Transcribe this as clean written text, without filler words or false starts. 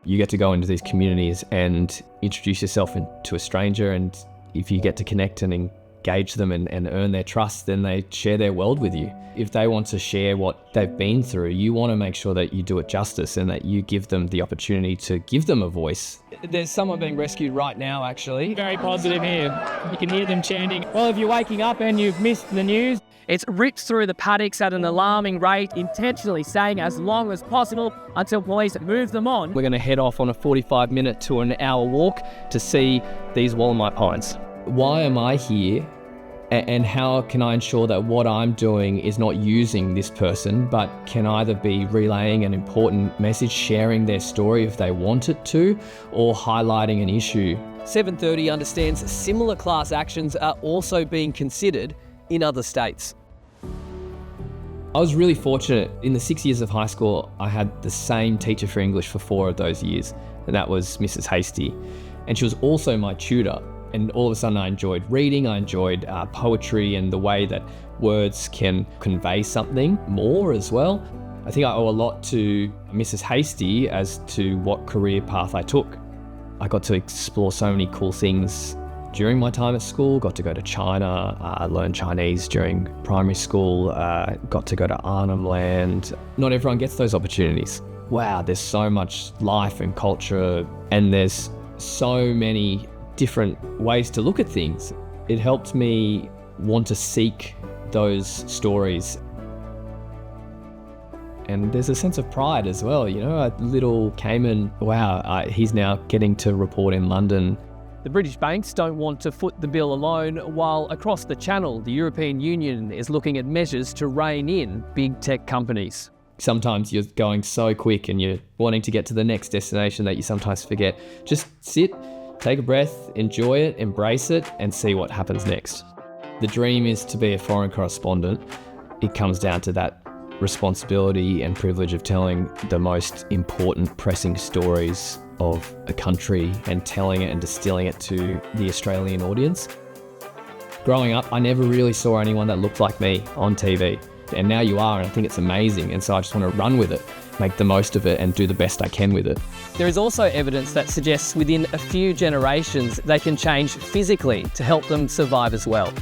You get to go into these communities and introduce yourself to a stranger, and if you get to connect and engage them and earn their trust, then they share their world with you. If they want to share what they've been through, you want to make sure that you do it justice and that you give them the opportunity to give them a voice. There's someone being rescued right now, actually. Very positive here. You can hear them chanting, well, if you're waking up and you've missed the news. It's ripped through the paddocks at an alarming rate, intentionally staying as long as possible until police move them on. We're going to head off on a 45-minute to an hour walk to see these Wallamite pines. Why am I here? And how can I ensure that what I'm doing is not using this person, but can either be relaying an important message, sharing their story if they want it to, or highlighting an issue? 730 understands similar class actions are also being considered in other states. I was really fortunate. In the 6 years of high school, I had the same teacher for English for 4 of those years, and that was Mrs. Hasty. And she was also my tutor. And all of a sudden I enjoyed reading, I enjoyed poetry and the way that words can convey something more as well. I think I owe a lot to Mrs. Hasty as to what career path I took. I got to explore so many cool things during my time at school. Got to go to China, learn Chinese during primary school, got to go to Arnhem Land. Not everyone gets those opportunities. Wow, there's so much life and culture, and there's so many different ways to look at things. It helped me want to seek those stories. And there's a sense of pride as well, you know, little Kamin, wow, he's now getting to report in London. The British banks don't want to foot the bill alone, while across the channel, the European Union is looking at measures to rein in big tech companies. Sometimes you're going so quick and you're wanting to get to the next destination that you sometimes forget. Just sit, take a breath, enjoy it, embrace it, and see what happens next. The dream is to be a foreign correspondent. It comes down to that responsibility and privilege of telling the most important, pressing stories of a country and telling it and distilling it to the Australian audience. Growing up, I never really saw anyone that looked like me on TV. And now you are, and I think it's amazing. And so I just want to run with it, make the most of it, and do the best I can with it. There is also evidence that suggests within a few generations they can change physically to help them survive as well.